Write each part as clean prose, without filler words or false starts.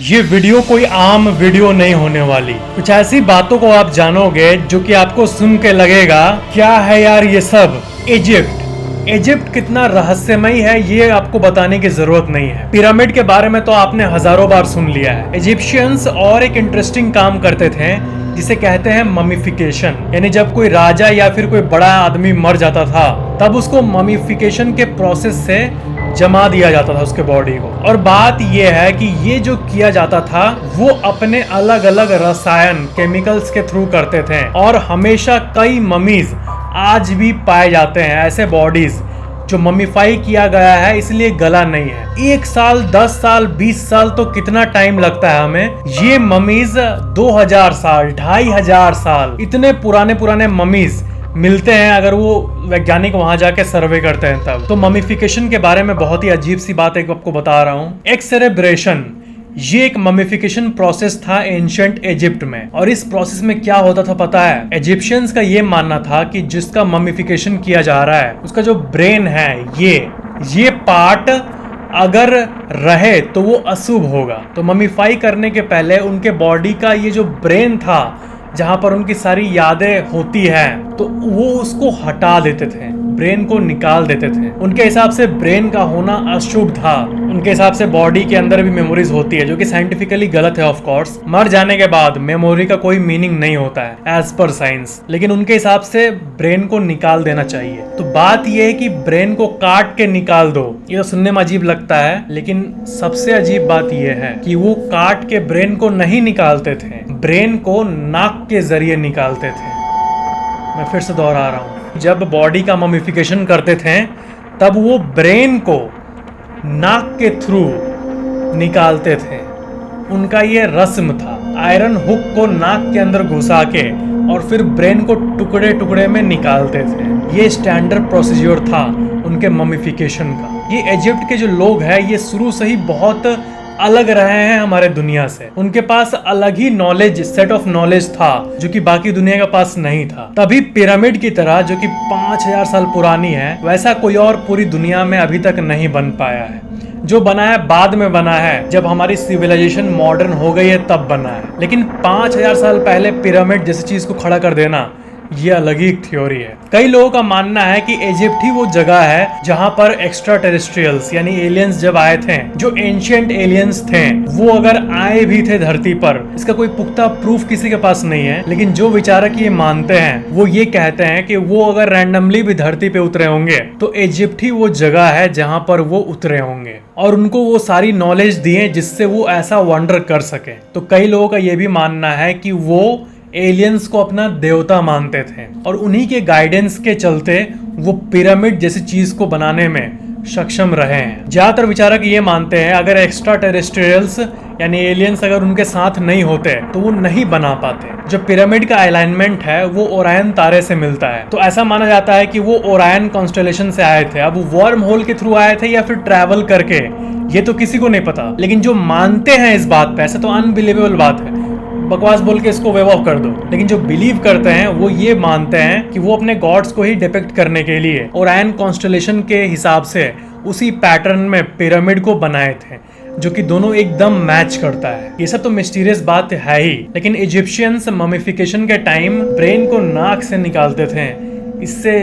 ये वीडियो कोई आम वीडियो नहीं होने वाली। कुछ ऐसी बातों को आप जानोगे जो कि आपको सुन के लगेगा क्या है यार ये सब। इजिप्ट कितना रहस्यमयी है ये आपको बताने की जरूरत नहीं है। पिरामिड के बारे में तो आपने हजारों बार सुन लिया है। इजिप्शियंस और एक इंटरेस्टिंग काम करते थे जिसे कहते हैं ममीफिकेशन, यानी जब कोई राजा या फिर कोई बड़ा आदमी मर जाता था तब उसको ममीफिकेशन के प्रोसेस से जमा दिया जाता था उसके बॉडी को। और बात यह है कि ये जो किया जाता था वो अपने अलग अलग रसायन केमिकल्स के थ्रू करते थे और हमेशा कई ममीज आज भी पाए जाते हैं ऐसे बॉडीज जो ममीफाई किया गया है इसलिए गला नहीं है। 1 साल 10 साल 20 साल तो कितना टाइम लगता है हमें। ये ममीज 2000 साल 2500 साल इतने पुराने ममीज मिलते हैं अगर वो वैज्ञानिक वहां जाके सर्वे करते हैं तब। तो ममीफिकेशन के बारे में बहुत ही अजीब सी बात एक आपको बता रहा हूँ। एक्सरेब्रेशन ये एक ममीफिकेशन प्रोसेस था एंशिएंट इजिप्ट में। और इस प्रोसेस में क्या होता था पता है? इजिप्शियंस का ये मानना था कि जिसका ममीफिकेशन किया जा रहा है उसका जो ब्रेन है ये पार्ट अगर रहे तो वो अशुभ होगा। तो ममीफाई करने के पहले उनके बॉडी का ये जो ब्रेन था जहां पर उनकी सारी यादें होती हैं तो वो उसको हटा देते थे, ब्रेन को निकाल देते थे। उनके हिसाब से ब्रेन का होना अशुभ था। उनके हिसाब से बॉडी के अंदर भी मेमोरीज होती है जो कि साइंटिफिकली गलत है। ऑफ कोर्स मर जाने के बाद मेमोरी का कोई मीनिंग नहीं होता है एज पर साइंस, लेकिन उनके हिसाब से ब्रेन को निकाल देना चाहिए। तो बात यह है कि ब्रेन को काट के निकाल दो। ये तो सुनने में अजीब लगता है लेकिन सबसे अजीब बात यह है कि वो काट के ब्रेन को नहीं निकालते थे, ब्रेन को नाक के जरिए निकालते थे। मैं फिर से दोहरा रहा हूँ, जब बॉडी का ममीफिकेशन करते थे तब वो ब्रेन को नाक के थ्रू निकालते थे। उनका ये रस्म था। आयरन हुक को नाक के अंदर घुसा के और फिर ब्रेन को टुकड़े टुकड़े में निकालते थे। ये स्टैंडर्ड प्रोसीजर था उनके ममीफिकेशन का। ये इजिप्ट के जो लोग हैं ये शुरू से ही बहुत अलग रहे हैं हमारे दुनिया से। उनके पास अलग ही नॉलेज, सेट ऑफ नॉलेज था जो कि बाकी दुनिया के पास नहीं था। तभी पिरामिड की तरह जो कि 5000 साल पुरानी है वैसा कोई और पूरी दुनिया में अभी तक नहीं बन पाया है। जो बना है बाद में बना है, जब हमारी सिविलाइजेशन मॉडर्न हो गई है तब बना है। लेकिन 5000 साल पहले पिरामिड जैसी चीज को खड़ा कर देना ये अलग ही एक थ्योरी है। कई लोगों का मानना है कि इजिप्ट ही वो जगह है जहां पर एक्स्ट्रा टेरेस्ट्रियल्स यानी एलियंस जब आए थे, जो एंशिएंट एलियंस थे वो अगर आए भी थे धरती पर, इसका कोई पुख्ता प्रूफ किसी के पास नहीं है। लेकिन जो विचारक ये मानते हैं वो ये कहते हैं कि वो अगर रैंडमली भी धरती पे उतरे होंगे तो इजिप्ट ही वो जगह है जहां पर वो उतरे होंगे और उनको वो सारी नॉलेज दिए जिससे वो ऐसा वंडर कर सके। तो कई लोगों का ये भी मानना है कि वो एलियंस को अपना देवता मानते थे और उन्हीं के गाइडेंस के चलते वो पिरामिड जैसी चीज को बनाने में सक्षम रहे हैं। ज्यादातर विचारक ये मानते हैं अगर एक्स्ट्रा टेरेस्ट्रियल्स यानी एलियंस अगर उनके साथ नहीं होते तो वो नहीं बना पाते। जो पिरामिड का अलाइनमेंट है वो ओरायन तारे से मिलता है। तो ऐसा माना जाता है कि वो ओरायन कॉन्स्टेलेशन से आए थे। अब वो वर्म होल के थ्रू आए थे या फिर ट्रैवल करके, ये तो किसी को नहीं पता। लेकिन जो मानते हैं इस बात पे, ऐसा तो अनबिलीवेबल बात है, बकवास बोल के इसको वेव ऑफ कर दो, लेकिन जो बिलीव करते हैं वो ये मानते हैं कि वो अपने गॉड्स को ही डिपिक्ट करने के लिए ओरायन कॉन्स्टेलेशन के हिसाब से उसी पैटर्न में पिरामिड को बनाए थे जो कि दोनों एकदम मैच करता है। ये सब तो मिस्टीरियस बात है ही, लेकिन इजिप्शियंस ममीफिकेशन के टाइम ब्रेन को नाक से निकालते थे। इससे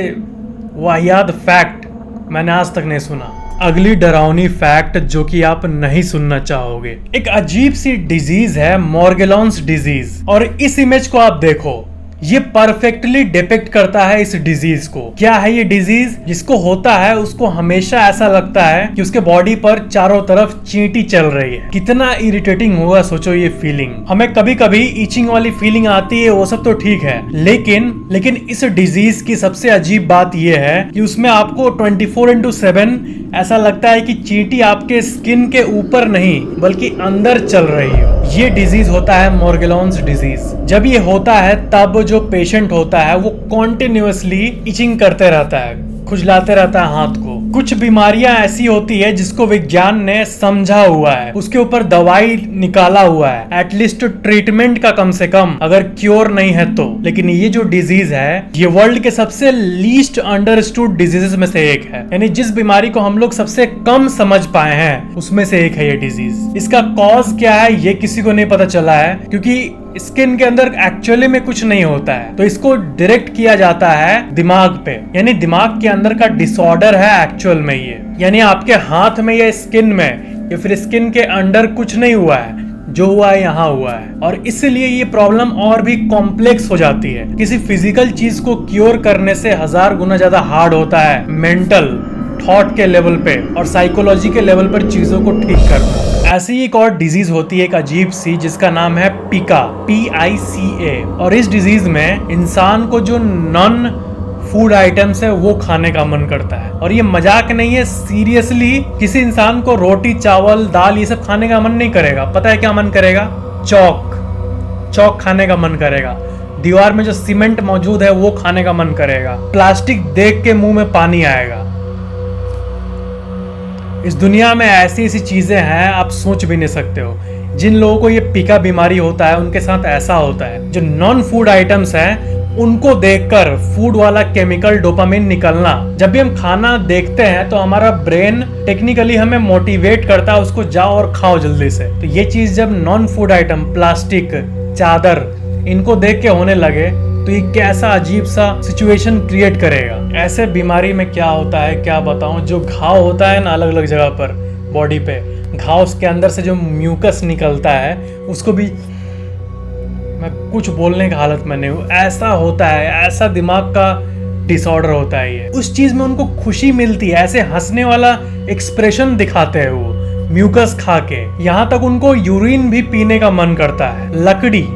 वाहियात फैक्ट मैंने आज तक नहीं सुना। अगली डरावनी फैक्ट जो कि आप नहीं सुनना चाहोगे, एक अजीब सी डिजीज है मॉर्गेलॉन्स डिजीज। और इस इमेज को आप देखो, ये परफेक्टली डिपिक्ट करता है इस डिजीज को। क्या है ये डिजीज? जिसको होता है उसको हमेशा ऐसा लगता है कि उसके बॉडी पर चारों तरफ चींटी चल रही है। कितना इरिटेटिंग होगा सोचो ये फीलिंग। हमें कभी कभी ईचिंग वाली फीलिंग आती है, वो सब तो ठीक है, लेकिन इस डिजीज की सबसे अजीब बात ये है कि उसमें आपको 24/7 ऐसा लगता है कि चींटी आपके स्किन के ऊपर नहीं बल्कि अंदर चल रही हो। ये डिजीज होता है मॉर्गेलॉन्स डिजीज। जब ये होता है तब जो पेशेंट होता है वो कॉन्टिन्यूअसली इचिंग करते रहता है, खुजलाते रहता है हाथ को, कुछ बीमारियां ऐसी होती है जिसको विज्ञान ने समझा हुआ है, उसके ऊपर दवाई निकाला हुआ है, एटलीस्ट ट्रीटमेंट का कम से कम, अगर क्योर नहीं है तो। लेकिन ये जो डिजीज है ये वर्ल्ड के सबसे लीस्ट अंडरस्टूड डिजीजेस में से एक है, यानी जिस बीमारी को हम लोग सबसे कम समझ पाए हैं उसमें से एक है ये डिजीज। इसका कॉज क्या है ये किसी को नहीं पता चला है, क्योंकि स्किन के अंदर एक्चुअली में कुछ नहीं होता है, तो इसको डायरेक्ट किया जाता है दिमाग पे, यानी दिमाग के अंदर का डिसऑर्डर है एक्चुअल में ये। यानी आपके हाथ में या स्किन में या फिर स्किन के अंदर कुछ नहीं हुआ है, जो हुआ है यहाँ हुआ है, और इसलिए ये प्रॉब्लम और भी कॉम्प्लेक्स हो जाती है। किसी फिजिकल चीज को क्योर करने से 1000 गुना ज्यादा हार्ड होता है मेंटल थॉट के लेवल पे और साइकोलॉजी के लेवल पर चीजों को ठीक करना। ऐसी एक और डिजीज होती है एक अजीब सी, जिसका नाम है पिका, PICA। और इस डिजीज में इंसान को जो नॉन फूड आइटम्स है वो खाने का मन करता है, और ये मजाक नहीं है, सीरियसली किसी इंसान को रोटी चावल दाल ये सब खाने का मन नहीं करेगा। पता है क्या मन करेगा? चौक खाने का मन करेगा, दीवार में जो सीमेंट मौजूद है वो खाने का मन करेगा, प्लास्टिक देख के मुंह में पानी आएगा। इस दुनिया में ऐसी ऐसी चीजें हैं आप सोच भी नहीं सकते हो। जिन लोगों को ये पिका बीमारी होता है उनके साथ ऐसा होता है। जो नॉन फूड आइटम्स हैं उनको देखकर फूड वाला केमिकल डोपामिन निकलना, जब भी हम खाना देखते हैं तो हमारा ब्रेन टेक्निकली हमें मोटिवेट करता है उसको जाओ और खाओ जल्दी से। तो ये चीज जब नॉन फूड आइटम प्लास्टिक चादर इनको देख के होने लगे तो ये कैसा अजीब सा सिचुएशन क्रिएट करेगा। ऐसे बीमारी में क्या होता है क्या बताऊं, जो घाव होता है ना अलग अलग जगह पर बॉडी पे, घाव उसके अंदर से जो म्यूकस निकलता है उसको भी मैं कुछ बोलने की हालत में नहीं हूँ, ऐसा होता है, ऐसा दिमाग का डिसऑर्डर होता है ये। उस चीज में उनको खुशी मिलती है, ऐसे हंसने वाला एक्सप्रेशन दिखाते हैं वो म्यूकस खा के, यहाँ तक उनको यूरिन भी पीने का मन करता है। लकड़ी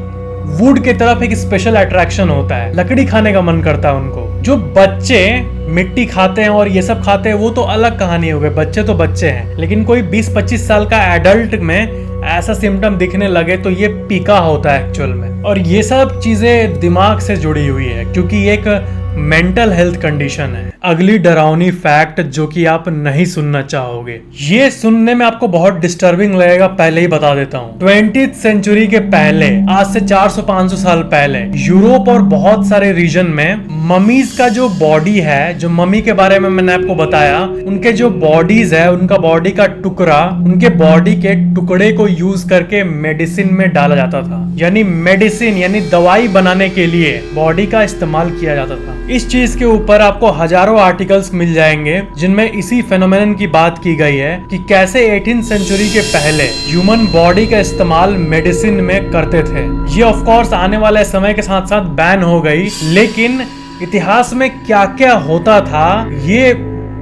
वुड की तरफ एक स्पेशल अट्रैक्शन होता है, लकड़ी खाने का मन करता है उनको। जो बच्चे मिट्टी खाते हैं और ये सब खाते हैं वो तो अलग कहानी हो गई, बच्चे तो बच्चे हैं, लेकिन कोई 20-25 साल का एडल्ट में ऐसा सिम्टम दिखने लगे तो ये पिका होता है एक्चुअल में। और ये सब चीजें दिमाग से जुड़ी हुई है क्योंकि एक मेंटल हेल्थ कंडीशन है। अगली डरावनी फैक्ट जो कि आप नहीं सुनना चाहोगे, ये सुनने में आपको बहुत डिस्टर्बिंग लगेगा, पहले ही बता देता हूँ। 20th सेंचुरी के पहले, आज से 400-500 साल पहले, यूरोप और बहुत सारे रीजन में ममीज का जो बॉडी है, जो मम्मी के बारे में मैंने आपको बताया, उनके जो बॉडीज है, उनका बॉडी का टुकड़ा, उनके बॉडी के टुकड़े को यूज करके मेडिसिन में डाला जाता था। यानी मेडिसिन यानी दवाई बनाने के लिए बॉडी का इस्तेमाल किया जाता था। इस चीज के ऊपर आपको हजारों आर्टिकल्स मिल जाएंगे जिनमें इसी फेनोमेनन की बात की गई है कि कैसे 18th सेंचुरी के पहले ह्यूमन बॉडी का इस्तेमाल मेडिसिन में करते थे। ये ऑफ कोर्स आने वाले समय के साथ साथ बैन हो गई, लेकिन इतिहास में क्या क्या होता था ये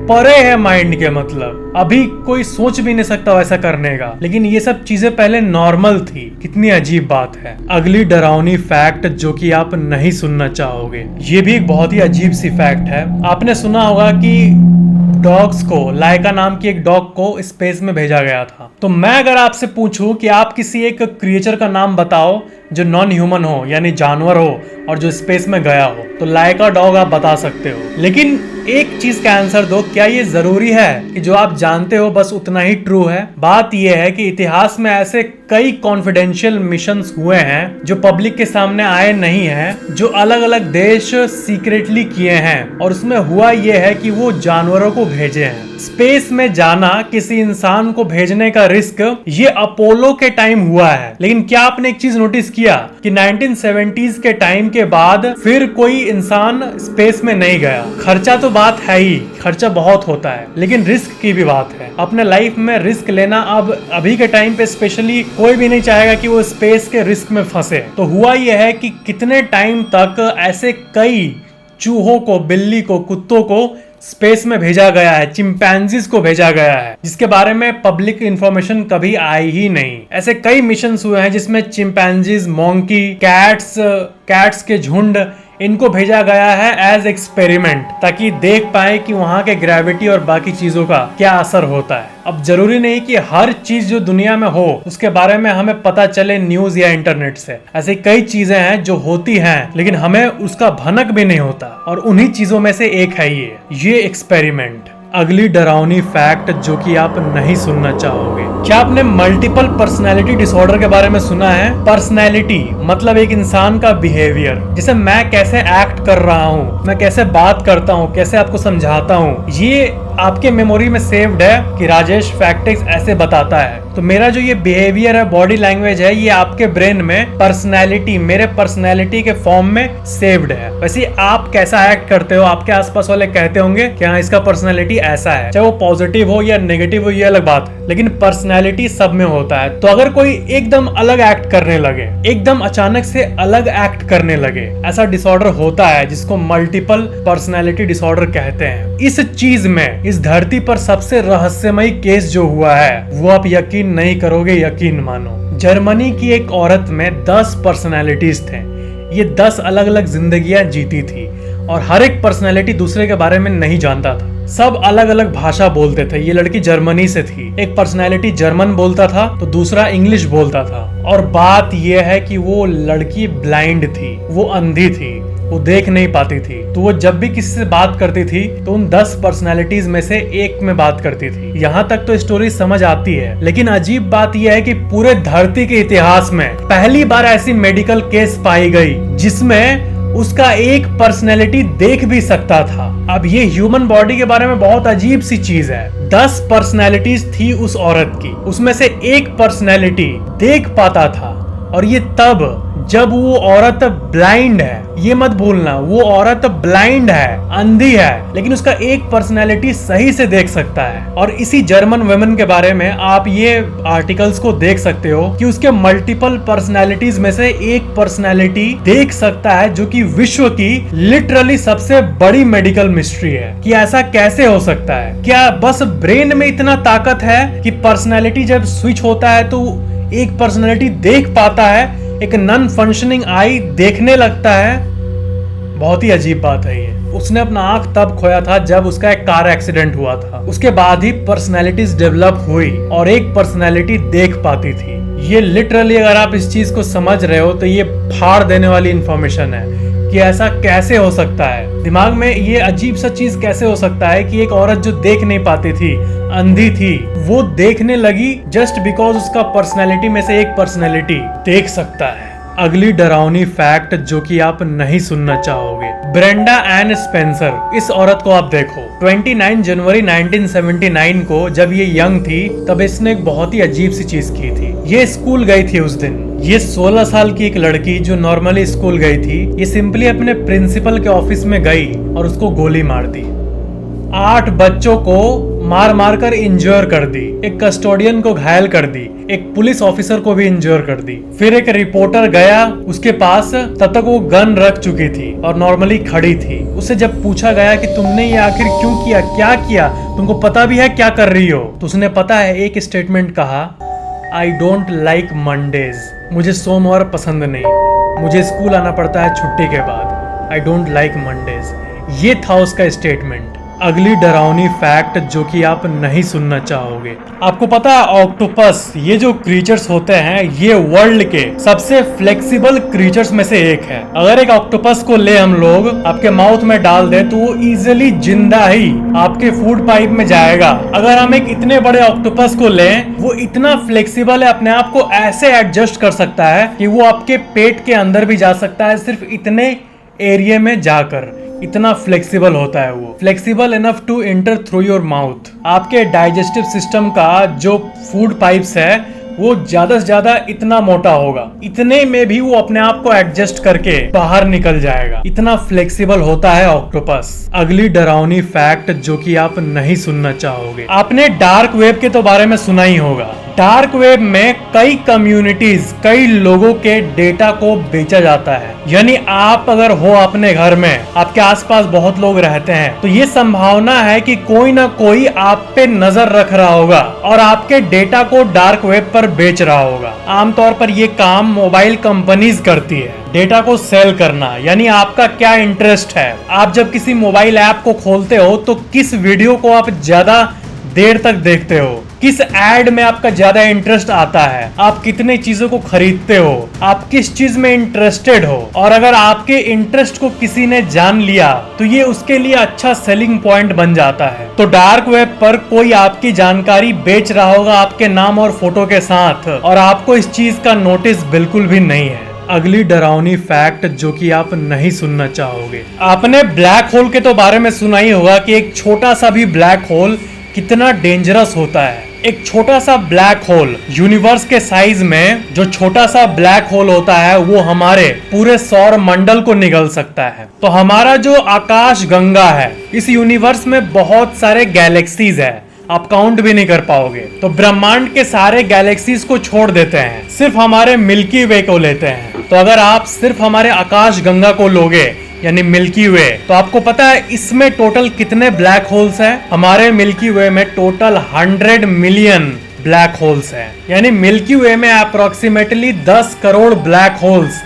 परे है माइंड के, मतलब अभी कोई सोच भी नहीं सकता वैसा करने का, लेकिन ये सब चीजें पहले नॉर्मल थी। कितनी अजीब बात है। अगली डरावनी फैक्ट जो कि आप नहीं सुनना चाहोगे, ये भी एक बहुत ही अजीब सी फैक्ट है। आपने सुना होगा कि डॉग्स को, लाइका नाम की एक डॉग को स्पेस में भेजा गया था। तो मैं अगर आपसे पूछूं कि आप किसी एक क्रिएचर का नाम बताओ जो नॉन ह्यूमन हो यानी जानवर हो और जो स्पेस में गया हो, तो लाइका डॉग आप बता सकते हो। लेकिन एक चीज का आंसर दो, क्या ये जरूरी है कि जो आप जानते हो बस उतना ही ट्रू है? बात यह है कि इतिहास में ऐसे कई कॉन्फिडेंशियल मिशंस हुए हैं जो पब्लिक के सामने आए नहीं हैं, जो अलग अलग देश सीक्रेटली किए हैं, और उसमें हुआ यह है कि वो जानवरों को भेजे हैं। स्पेस में जाना, किसी इंसान को भेजने का रिस्क ये अपोलो के टाइम हुआ है। लेकिन क्या आपने एक चीज नोटिस किया कि 1970s के टाइम के बाद फिर कोई इंसान स्पेस में नहीं गया? खर्चा तो बात है ही, खर्चा बहुत होता है, लेकिन रिस्क की भी बात है। अपने लाइफ में रिस्क लेना अब अभी के टाइम पे स्पेशली कोई भी नहीं चाहेगा कि वो स्पेस के रिस्क में फंसे। तो हुआ यह है कि कितने टाइम तक ऐसे कई चूहों को, बिल्ली को, कुत्तों को स्पेस में भेजा गया है, चिंपैंजीज को भेजा गया है, जिसके बारे में पब्लिक इंफॉर्मेशन कभी आई ही नहीं। ऐसे कई मिशंस हुए हैं जिसमें चिंपैंजीज, मोंकी, कैट्स के झुंड, इनको भेजा गया है एज एक्सपेरिमेंट, ताकि देख पाए कि वहां के ग्रेविटी और बाकी चीजों का क्या असर होता है। अब जरूरी नहीं कि हर चीज जो दुनिया में हो उसके बारे में हमें पता चले न्यूज या इंटरनेट से। ऐसी कई चीजें हैं जो होती हैं लेकिन हमें उसका भनक भी नहीं होता, और उन्हीं चीजों में से एक है ये एक्सपेरिमेंट। अगली डरावनी फैक्ट जो कि आप नहीं सुनना चाहोगे। क्या आपने मल्टीपल पर्सनैलिटी डिसऑर्डर के बारे में सुना है? पर्सनैलिटी मतलब एक इंसान का बिहेवियर, जैसे मैं कैसे एक्ट कर रहा हूँ, मैं कैसे बात करता हूँ, कैसे आपको समझाता हूँ, ये आपके मेमोरी में सेव्ड है कि राजेश फैक्टिक्स ऐसे बताता है। तो मेरा जो ये बिहेवियर है, बॉडी लैंग्वेज है, ये आपके ब्रेन में पर्सनैलिटी, मेरे पर्सनैलिटी के फॉर्म में सेव्ड है। वैसे आप कैसा एक्ट करते हो, आपके आसपास वाले कहते होंगे कि हाँ इसका पर्सनैलिटी ऐसा है, चाहे वो पॉजिटिव हो या नेगेटिव हो ये अलग बात है, लेकिन पर्सनैलिटी सब में होता है। तो अगर कोई एकदम अलग एक्ट करने लगे, एकदम अचानक से अलग एक्ट करने लगे, ऐसा डिसऑर्डर होता है जिसको मल्टीपल पर्सनैलिटी डिसऑर्डर कहते हैं। इस चीज में, इस धरती पर सबसे रहस्यमयी केस जो हुआ है वो आप यकीन नहीं करोगे, यकीन मानो। जर्मनी की एक औरत में 10 पर्सनैलिटीज थे। ये 10 अलग अलग जिंदगियां जीती थी और हर एक पर्सनैलिटी दूसरे के बारे में नहीं जानता था। सब अलग अलग भाषा बोलते थे। ये लड़की जर्मनी से थी। एक पर्सनैलिटी जर्मन बोलता था तो दूसरा इंग्लिश बोलता था। और बात यह है कि वो लड़की ब्लाइंड थी, वो अंधी थी, वो देख नहीं पाती थी। तो वो जब भी किसी से बात करती थी तो उन 10 पर्सनैलिटीज में से एक में बात करती थी। यहाँ तक तो स्टोरी समझ आती है, लेकिन अजीब बात यह है कि पूरे धरती के इतिहास में पहली बार ऐसी मेडिकल केस पाई गई जिसमें उसका एक पर्सनैलिटी देख भी सकता था। अब ये ह्यूमन बॉडी के बारे में बहुत अजीब सी चीज है। 10 पर्सनैलिटीज थी उस औरत की, उसमें से एक पर्सनैलिटी देख पाता था। और ये तब जब वो औरत ब्लाइंड है। ये मत भूलना, वो औरत ब्लाइंड है, अंधी है, लेकिन उसका एक पर्सनैलिटी सही से देख सकता है। और इसी जर्मन वुमेन के बारे में आप ये आर्टिकल्स को देख सकते हो कि उसके मल्टीपल पर्सनैलिटीज में से एक पर्सनैलिटी देख सकता है, जो कि विश्व की लिटरली सबसे बड़ी मेडिकल मिस्ट्री है कि ऐसा कैसे हो सकता है। क्या बस ब्रेन में इतना ताकत है कि पर्सनैलिटी जब स्विच होता है तो एक पर्सनैलिटी देख पाता है, एक नॉन फंक्शनिंग आई देखने लगता है? बहुत ही अजीब बात है ये। उसने अपना आंख तब खोया था जब उसका एक कार एक्सीडेंट हुआ था। उसके बाद ही पर्सनैलिटीज डेवलप हुई और एक पर्सनैलिटी देख पाती थी। ये लिटरली अगर आप इस चीज को समझ रहे हो तो ये फाड़ देने वाली इंफॉर्मेशन है कि ऐसा कैसे हो सकता है। दिमाग में ये अजीब सा चीज कैसे हो सकता है कि एक औरत जो देख नहीं पाती थी, अंधी थी, वो देखने लगी जस्ट बिकॉज उसका पर्सनैलिटी में से एक पर्सनैलिटी देख सकता है। अगली डरावनी फैक्ट जो कि आप नहीं सुनना चाहोगे, ब्रेंडा एन स्पेंसर। इस औरत को आप देखो, 29 जनवरी 1979 को जब ये यंग थी तब इसने एक बहुत ही अजीब सी चीज की थी। ये स्कूल गई थी उस दिन। ये 16 साल की एक लड़की जो नॉर्मली स्कूल गई थी, ये सिंपली अपने प्रिंसिपल के ऑफिस में गई और उसको गोली मार दी। 8 बच्चों को मार मार कर इंजोर कर दी, एक कस्टोडियन को घायल कर दी, एक पुलिस ऑफिसर को भी इंजोर कर दी। फिर एक रिपोर्टर गया उसके पास, तब तक वो गन रख चुकी थी और नॉर्मली खड़ी थी। उससे जब पूछा गया कि तुमने ये आखिर क्यों किया, क्या किया, तुमको पता भी है क्या कर रही हो, तो उसने पता है एक स्टेटमेंट कहा, आई डोंट लाइक मंडेज। मुझे सोमवार पसंद नहीं, मुझे स्कूल आना पड़ता है छुट्टी के बाद। आई डोंट लाइक मंडेज, ये था उसका स्टेटमेंट। अगली डरावनी फैक्ट जो कि आप नहीं सुनना चाहोगे, आपको पता है ऑक्टोपस, ये जो क्रीचर्स होते हैं ये वर्ल्ड के सबसे फ्लेक्सिबल क्रीचर्स में से एक है। अगर एक ऑक्टोपस को ले हम लोग आपके माउथ में डाल दे तो वो इजिली जिंदा ही आपके फूड पाइप में जाएगा। अगर हम एक इतने बड़े ऑक्टोपस को लें, वो इतना फ्लेक्सिबल है, अपने आप को ऐसे एडजस्ट कर सकता है कि वो आपके पेट के अंदर भी जा सकता है, सिर्फ इतने एरिया में जाकर। इतना फ्लेक्सिबल होता है वो, flexible enough to enter through your mouth. आपके डाइजेस्टिव सिस्टम का जो फूड पाइप्स है वो ज्यादा से ज्यादा इतना मोटा होगा, इतने में भी वो अपने आप को एडजस्ट करके बाहर निकल जाएगा। इतना फ्लेक्सिबल होता है ऑक्टोपस। अगली डरावनी फैक्ट जो कि आप नहीं सुनना चाहोगे, आपने डार्क वेब के तो बारे में सुना ही होगा। डार्क वेब में कई कम्युनिटीज, कई लोगों के डेटा को बेचा जाता है। यानी आप अगर हो अपने घर में, आपके आसपास बहुत लोग रहते हैं, तो ये संभावना है कि कोई ना कोई आप पे नजर रख रहा होगा और आपके डेटा को डार्क वेब पर बेच रहा होगा। आमतौर पर ये काम मोबाइल कंपनीज करती है, डेटा को सेल करना। यानी आपका क्या इंटरेस्ट है, आप जब किसी मोबाइल ऐप को खोलते हो तो किस वीडियो को आप ज्यादा देर तक देखते हो, किस एड में आपका ज्यादा इंटरेस्ट आता है, आप कितने चीजों को खरीदते हो, आप किस चीज में इंटरेस्टेड हो, और अगर आपके इंटरेस्ट को किसी ने जान लिया तो ये उसके लिए अच्छा सेलिंग पॉइंट बन जाता है। तो डार्क वेब पर कोई आपकी जानकारी बेच रहा होगा आपके नाम और फोटो के साथ, और आपको इस चीज का नोटिस बिल्कुल भी नहीं है। अगली डरावनी फैक्ट जो कि आप नहीं सुनना चाहोगे, आपने ब्लैक होल के तो बारे में सुना ही होगा कि एक छोटा सा भी ब्लैक होल कितना डेंजरस होता है। एक छोटा सा ब्लैक होल यूनिवर्स के साइज में, जो छोटा सा ब्लैक होल होता है वो हमारे पूरे सौर मंडल को निगल सकता है। तो हमारा जो आकाश गंगा है, इस यूनिवर्स में बहुत सारे गैलेक्सीज है, आप काउंट भी नहीं कर पाओगे। तो ब्रह्मांड के सारे गैलेक्सीज को छोड़ देते हैं, सिर्फ हमारे मिल्की वे को लेते हैं। तो अगर आप सिर्फ हमारे आकाश गंगा को लोगे यानी मिल्की वे, तो आपको पता है इसमें टोटल कितने ब्लैक होल्स हैं? हमारे मिल्की वे में टोटल 100 मिलियन ब्लैक होल्स हैं। यानी मिल्की वे में अप्रोक्सीमेटली 10 करोड़ ब्लैक होल्स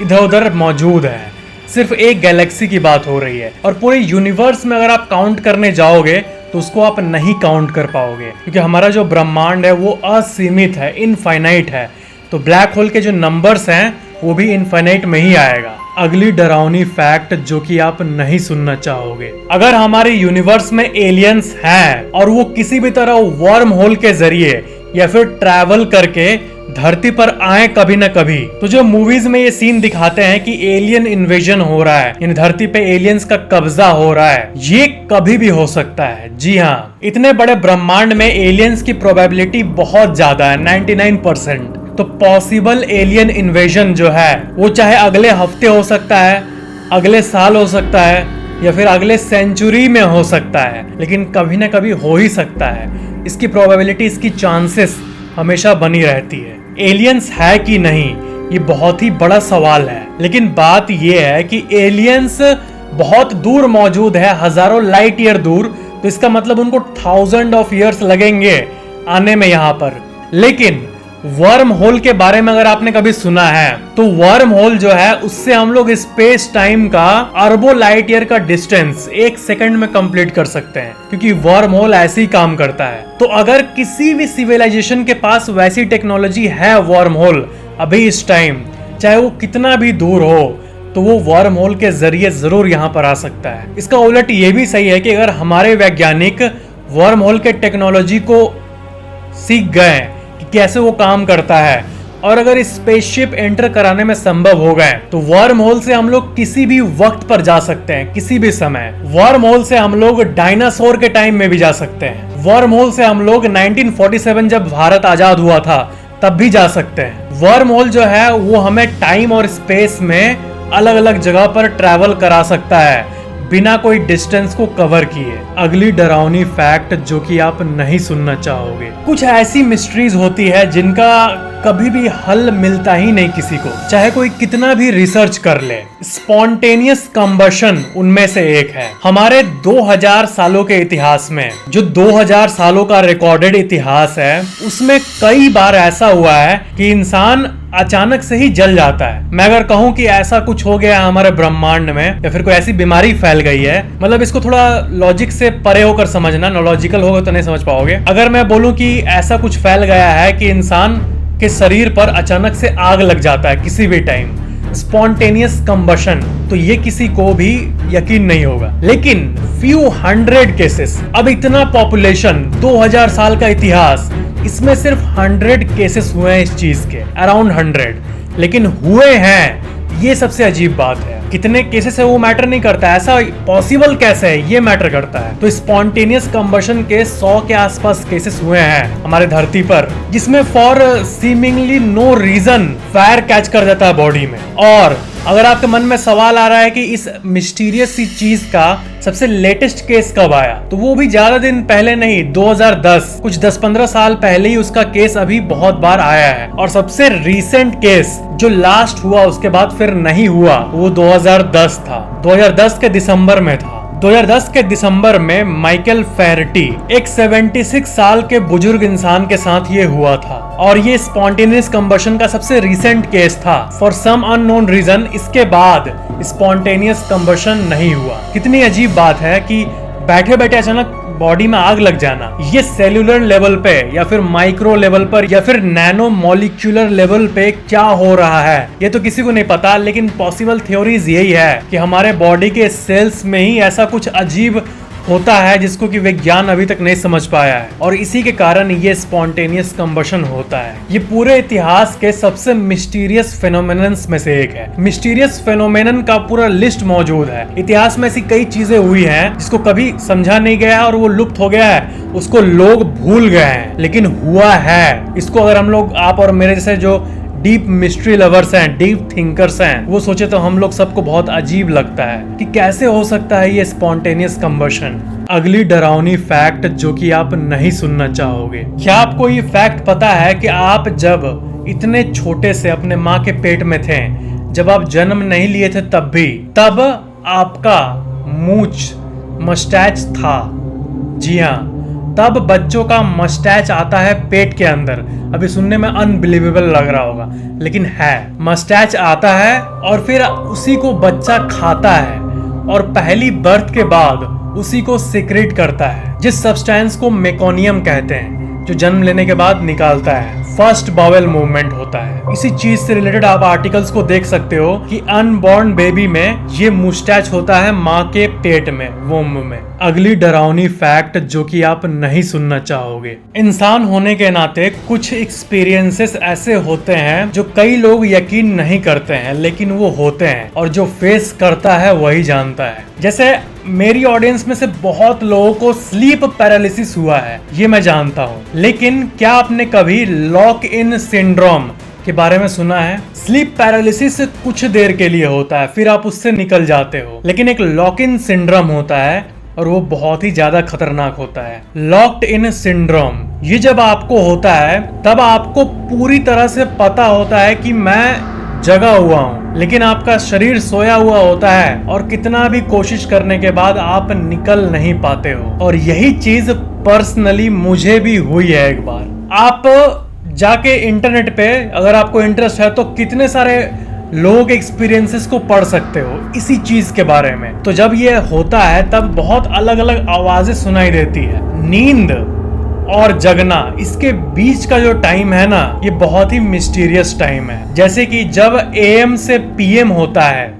इधर उधर मौजूद है। सिर्फ एक गैलेक्सी की बात हो रही है, और पूरे यूनिवर्स में अगर आप काउंट करने जाओगे तो उसको आप नहीं काउंट कर पाओगे, क्योंकि हमारा जो ब्रह्मांड है वो असीमित है, इनफाइनाइट है। तो ब्लैक होल के जो नंबर्स हैं वो भी इनफाइनाइट में ही आएगा। अगली डरावनी फैक्ट जो कि आप नहीं सुनना चाहोगे, अगर हमारे यूनिवर्स में एलियंस हैं और वो किसी भी तरह वर्म होल के जरिए या फिर ट्रैवल करके धरती पर आए कभी न कभी, तो जो मूवीज में ये सीन दिखाते हैं कि एलियन इन्वेजन हो रहा है, यानी धरती पे एलियंस का कब्जा हो रहा है, ये कभी भी हो सकता है। जी हाँ, इतने बड़े ब्रह्मांड में एलियंस की प्रोबेबिलिटी बहुत ज्यादा है, 99%। तो पॉसिबल एलियन इन्वेजन जो है वो चाहे अगले हफ्ते हो सकता है, अगले साल हो सकता है, या फिर अगले सेंचुरी में हो सकता है, लेकिन कभी ना कभी हो ही सकता है। इसकी प्रोबेबिलिटी, इसकी चांसेस हमेशा बनी रहती है। एलियंस है कि नहीं, ये बहुत ही बड़ा सवाल है, लेकिन बात ये है कि एलियंस बहुत दूर मौजूद है, हजारों लाइट ईयर दूर, तो इसका मतलब उनको 1000 ऑफ ईयर्स लगेंगे आने में यहाँ पर। लेकिन वर्म होल के बारे में अगर आपने कभी सुना है, तो वर्म होल जो है उससे हम लोग स्पेस टाइम का अरबों लाइट ईयर का डिस्टेंस 1 सेकंड में कंप्लीट कर सकते हैं, क्योंकि वर्म होल ऐसे ही काम करता है। तो अगर किसी भी सिविलाइजेशन के पास वैसी टेक्नोलॉजी है वर्म होल अभी इस टाइम, चाहे वो कितना भी दूर हो, तो वो वर्म होल के जरिए जरूर यहाँ पर आ सकता है। इसका उलट ये भी सही है कि अगर हमारे वैज्ञानिक वर्म होल के टेक्नोलॉजी को सीख गए कि कैसे वो काम करता है, और अगर स्पेसशिप एंटर कराने में संभव हो गए, तो वर्म होल से हम लोग किसी भी वक्त पर जा सकते हैं, किसी भी समय। वर्म होल से हम लोग डायनासोर के टाइम में भी जा सकते हैं। वर्म होल से हम लोग 1947 जब भारत आजाद हुआ था तब भी जा सकते हैं। वर्म होल जो है वो हमें टाइम और स्पेस में अलग अलग जगह पर ट्रैवल करा सकता है बिना कोई डिस्टेंस को कवर किए। अगली डरावनी फैक्ट जो कि आप नहीं सुनना चाहोगे, कुछ ऐसी मिस्ट्रीज होती है जिनका कभी भी हल मिलता ही नहीं किसी को, चाहे कोई कितना भी रिसर्च कर ले। स्पॉन्टेनियस कंबशन उनमें से एक है। हमारे 2000 सालों के इतिहास में, जो 2000 सालों का रिकॉर्डेड इतिहास है, उसमें कई बार ऐसा हुआ है कि इंसान अचानक से ही जल जाता है। मैं अगर कहूं कि ऐसा कुछ हो गया हमारे ब्रह्मांड में, या फिर कोई ऐसी बीमारी फैल गई है, मतलब इसको थोड़ा लॉजिक से परे होकर समझना, लॉजिकल होगा तो नहीं समझ पाओगे। अगर मैं बोलूं कि ऐसा कुछ फैल गया है कि इंसान के शरीर पर अचानक से आग लग जाता है किसी भी टाइम, स्पॉन्टेनियस कंबशन, तो ये किसी को भी यकीन नहीं होगा। लेकिन फ्यू 100 केसेस, अब इतना पॉपुलेशन, 2000 साल का इतिहास, इसमें सिर्फ 100 केसेस हुए हैं इस चीज के, अराउंड 100, लेकिन हुए हैं, ये सबसे अजीब बात है। कितने केसेस है वो मैटर नहीं करता, ऐसा पॉसिबल कैसे है ये मैटर करता है। तो स्पॉन्टेनियस कंबशन के 100 के आसपास केसेस हुए हैं हमारे धरती पर, जिसमें for seemingly no reason fire catch कर जाता है बॉडी में। और अगर आपके मन में सवाल आ रहा है कि इस मिस्टीरियस सी चीज का सबसे लेटेस्ट केस कब आया, तो वो भी ज्यादा दिन पहले नहीं, 2010, कुछ 10-15 साल पहले ही उसका केस अभी बहुत बार आया है। और सबसे रीसेंट केस जो लास्ट हुआ उसके बाद फिर नहीं हुआ, वो 2010 था, 2010 के दिसंबर में था। 2010 के दिसंबर में माइकल फेरटी, एक 76 साल के बुजुर्ग इंसान के साथ ये हुआ था, और ये स्पॉन्टेनियस कंबशन का सबसे रीसेंट केस था। फॉर सम अननोन रीजन इसके बाद स्पॉन्टेनियस कंबशन नहीं हुआ। कितनी अजीब बात है कि बैठे बैठे अचानक बॉडी में आग लग जाना, ये सेल्यूलर लेवल पे या फिर माइक्रो लेवल पर या फिर नैनो मॉलिक्यूलर लेवल पे क्या हो रहा है ये तो किसी को नहीं पता, लेकिन पॉसिबल थ्योरीज यही है कि हमारे बॉडी के सेल्स में ही ऐसा कुछ अजीब होता है जिसको कि विज्ञान अभी तक नहीं समझ पाया है, और इसी के कारण ये स्पॉन्टेनियस कंबशन होता है। ये पूरे इतिहास के सबसे मिस्टीरियस फेनोमेनन्स में से एक है। मिस्टीरियस फेनोमेनन का पूरा लिस्ट मौजूद है। इतिहास में ऐसी कई चीजें हुई हैं जिसको कभी समझा नहीं गया और वो लुप्त हो गया है, उसको लोग भूल गए हैं, लेकिन हुआ है। इसको अगर हम लोग, आप और मेरे जैसे जो डीप मिस्ट्री लवर्स हैं, डीप थिंकर्स हैं, वो सोचे तो हम लोग सबको बहुत अजीब लगता है कि कैसे हो सकता है ये स्पॉन्टेनियस कंबशन। अगली डरावनी फैक्ट जो कि आप नहीं सुनना चाहोगे। क्या आपको ये फैक्ट पता है कि आप जब इतने छोटे से अपने माँ के पेट में थे, जब आप जन्म नहीं लिए थे तब आपका मूंछ मस्टैच था। जी हाँ, तब बच्चों का मस्टैच आता है पेट के अंदर। अभी सुनने में अनबिलीवेबल लग रहा होगा, लेकिन है। मस्टैच आता है और फिर उसी को बच्चा खाता है और पहली बर्थ के बाद उसी को सिक्रेट करता है, जिस सब्सटेंस को मेकोनियम कहते हैं, जो जन्म लेने के बाद निकालता है। फर्स्ट बावेल मूवमेंट होता है। इसी चीज से रिलेटेड आप आर्टिकल्स को देख सकते हो कि अनबॉर्न बेबी में ये मुस्टैच होता है माँ के पेट में, वोम्ब में। अगली डरावनी फैक्ट जो कि आप नहीं सुनना चाहोगे। इंसान होने के नाते कुछ एक्सपीरियंसेस ऐसे होते हैं जो कई लोग यकीन नहीं करते हैं, लेकिन वो होते हैं, और जो फेस करता है वही जानता है। जैसे मेरी ऑडियंस में से बहुत लोगों को स्लीप पैरालिसिस हुआ है, ये मैं जानता हूँ, लेकिन क्या आपने कभी लॉक इन सिंड्रोम के बारे में सुना है? स्लीप पैरालिसिस कुछ देर के लिए होता है, फिर आप उससे निकल जाते हो, लेकिन एक लॉक इन सिंड्रोम होता है और वो बहुत ही ज्यादा खतरनाक होता है। लॉक्ड इन सिंड्रोम, ये जब आपको होता है तब आपको पूरी तरह से पता होता है कि मैं जगा हुआ हूँ, लेकिन आपका शरीर सोया हुआ होता है और कितना भी कोशिश करने के बाद आप निकल नहीं पाते हो। और यही चीज पर्सनली मुझे भी हुई है एक बार। आप जाके इंटरनेट पे अगर आपको इंटरेस्ट है तो कितने सारे लोगों के एक्सपीरियंसेस को पढ़ सकते हो इसी चीज के बारे में। तो जब ये होता है तब बहुत अलग अलग आवाजें सुनाई देती है। नींद और जगना, इसके बीच का जो टाइम है ना, ये बहुत ही मिस्टीरियस टाइम है। जैसे कि जब AM से PM होता है,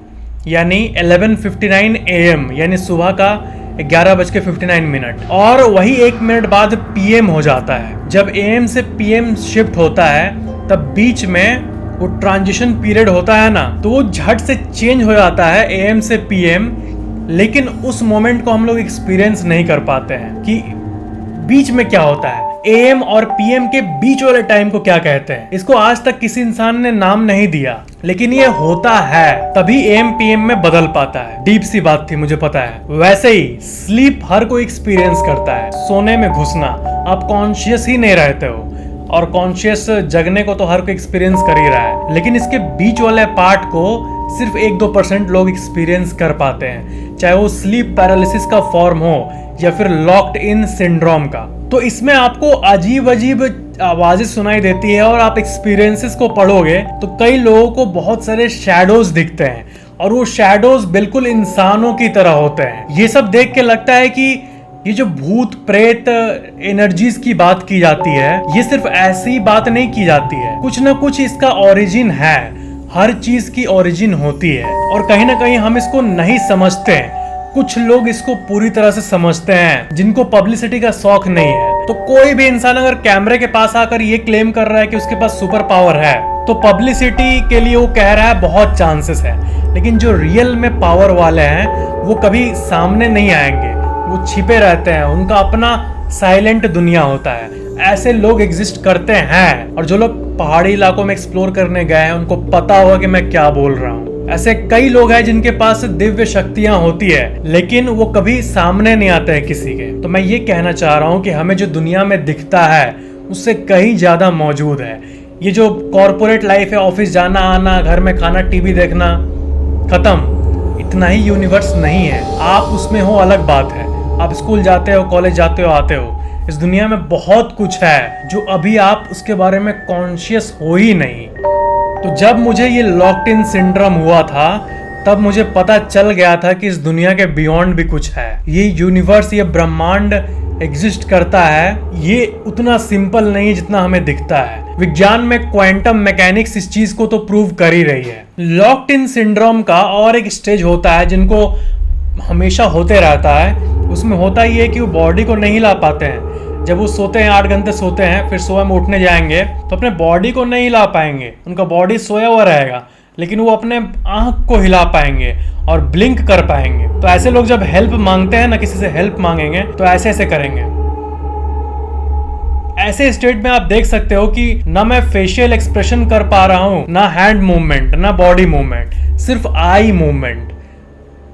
यानी 11:59 AM, यानी सुबह का 11:59, और वही 1 मिनट बाद PM हो जाता है। जब AM से PM शिफ्ट होता है तब बीच में वो ट्रांजिशन पीरियड होता है ना, तो वो झट से चेंज हो जाता है AM से PM, लेकिन उस मोमेंट को हम लोग एक्सपीरियंस नहीं कर पाते हैं कि बीच में क्या होता है। AM और PM के बीच वाले टाइम को क्या कहते हैं, इसको आज तक किसी इंसान ने नाम नहीं दिया, लेकिन ये होता है, तभी AM PM में बदल पाता है। डीप सी बात थी, मुझे पता है। वैसे ही स्लीप हर कोई एक्सपीरियंस करता है। सोने में घुसना, आप कॉन्शियस ही नहीं रहते हो, और कॉन्शियस जगने को तो हर कोई एक्सपीरियंस कर ही रहा है, लेकिन इसके बीच वाले पार्ट को सिर्फ 1-2% लोग एक्सपीरियंस कर पाते हैं, चाहे वो स्लीप पैरालिसिस का फॉर्म हो या फिर लॉक्ड इन सिंड्रोम का। तो इसमें आपको अजीब अजीब आवाजें सुनाई देती है, और आप एक्सपीरियंसेस को पढ़ोगे तो कई लोगों को बहुत सारे शैडोज दिखते हैं, और वो शैडोज बिल्कुल इंसानों की तरह होते हैं। ये सब देख के लगता है कि ये जो भूत प्रेत एनर्जीज की बात की जाती है, ये सिर्फ ऐसी बात नहीं की जाती है, कुछ ना कुछ इसका ओरिजिन है। हर चीज की ओरिजिन होती है, और कहीं ना कहीं हम इसको नहीं समझते हैं। कुछ लोग इसको पूरी तरह से समझते हैं, जिनको पब्लिसिटी का शौक नहीं है। तो कोई भी इंसान अगर कैमरे के पास आकर ये क्लेम कर रहा है कि उसके पास सुपर पावर है, तो पब्लिसिटी के लिए वो कह रहा है बहुत चांसेस है, लेकिन जो रियल में पावर वाले हैं वो कभी सामने नहीं आएंगे, वो छिपे रहते हैं, उनका अपना साइलेंट दुनिया होता है। ऐसे लोग एग्जिस्ट करते हैं, और जो लोग पहाड़ी इलाकों में एक्सप्लोर करने गए हैं उनको पता होगा कि मैं क्या बोल रहा हूँ। ऐसे कई लोग हैं जिनके पास दिव्य शक्तियां होती है, लेकिन वो कभी सामने नहीं आते हैं किसी के। तो मैं ये कहना चाह रहा हूँ कि हमें जो दुनिया में दिखता है उससे कहीं ज्यादा मौजूद है। ये जो कॉर्पोरेट लाइफ है, ऑफिस जाना आना, घर में खाना, टीवी देखना, खत्म, इतना ही यूनिवर्स नहीं है। आप उसमें हो अलग बात है, आप स्कूल जाते हो, कॉलेज जाते हो, आते हो, इस दुनिया में बहुत कुछ है जो अभी आप उसके बारे में कॉन्शियस हो ही नहीं। तो जब मुझे ये लॉक्ड इन सिंड्रोम हुआ था तब मुझे पता चल गया था कि इस दुनिया के बियॉन्ड भी कुछ है। ये यूनिवर्स, ये ब्रह्मांड एग्जिस्ट करता है, ये उतना सिंपल नहीं जितना हमें दिखता है। विज्ञान में क्वांटम मैकेनिक्स इस चीज को तो प्रूव कर ही रही है। लॉक्ड इन सिंड्रोम का और एक स्टेज होता है जिनको हमेशा होते रहता है। उसमें होता ही है कि वो बॉडी को नहीं हिला पाते हैं। जब वो सोते हैं, 8 घंटे सोते हैं, फिर सुबह में उठने जाएंगे तो अपने बॉडी को नहीं हिला पाएंगे। उनका बॉडी सोया हुआ रहेगा, लेकिन वो अपने आंख को हिला पाएंगे और ब्लिंक कर पाएंगे। तो ऐसे लोग जब हेल्प मांगते हैं ना, किसी से हेल्प मांगेंगे तो ऐसे ऐसे करेंगे। ऐसे स्टेट में आप देख सकते हो कि ना मैं फेशियल एक्सप्रेशन कर पा रहा हूं, ना हैंड मूवमेंट, ना बॉडी मूवमेंट, सिर्फ आई मूवमेंट।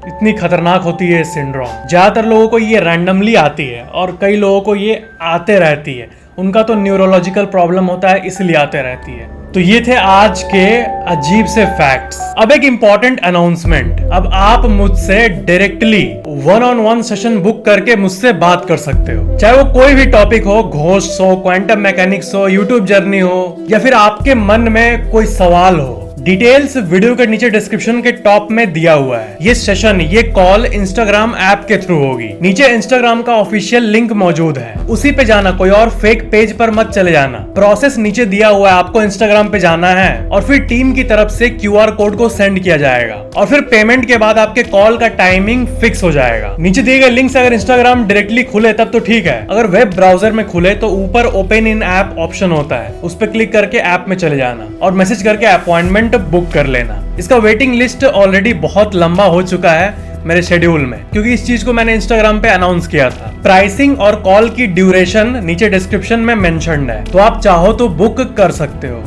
इतनी खतरनाक होती है सिंड्रोम। ज्यादातर लोगों को ये रैंडमली आती है और कई लोगों को ये आते रहती है। उनका तो न्यूरोलॉजिकल प्रॉब्लम होता है, इसलिए आते रहती है। तो ये थे आज के अजीब से फैक्ट्स। अब एक इंपॉर्टेंट अनाउंसमेंट, अब आप मुझसे डायरेक्टली 1-on-1 सेशन बुक करके मुझसे बात कर सकते हो। चाहे वो कोई भी टॉपिक हो, घोस्ट हो, क्वांटम मैकेनिक्स हो, यूट्यूब जर्नी हो, या फिर आपके मन में कोई सवाल हो। डिटेल्स वीडियो के नीचे डिस्क्रिप्शन के टॉप में दिया हुआ है। ये सेशन, ये कॉल इंस्टाग्राम ऐप के थ्रू होगी। नीचे इंस्टाग्राम का ऑफिशियल लिंक मौजूद है, उसी पे जाना, कोई और फेक पेज पर मत चले जाना। प्रोसेस नीचे दिया हुआ है, आपको इंस्टाग्राम पे जाना है और फिर टीम की तरफ से QR कोड को सेंड किया जाएगा और फिर पेमेंट के बाद आपके कॉल का टाइमिंग फिक्स हो जाएगा। नीचे दिए गए लिंक से अगर इंस्टाग्राम डायरेक्टली खुले तब तो ठीक है, अगर वेब ब्राउजर में खुले तो ऊपर ओपन इन ऐप ऑप्शन होता है, उस पर क्लिक करके ऐप में चले जाना और मैसेज करके अपॉइंटमेंट बुक कर लेना। इसका वेटिंग लिस्ट ऑलरेडी बहुत लंबा हो चुका है मेरे शेड्यूल में, क्योंकि इस चीज को मैंने इंस्टाग्राम पे अनाउंस किया था। प्राइसिंग और कॉल की ड्यूरेशन नीचे डिस्क्रिप्शन में मेंशन्ड है, तो आप चाहो तो बुक कर सकते हो।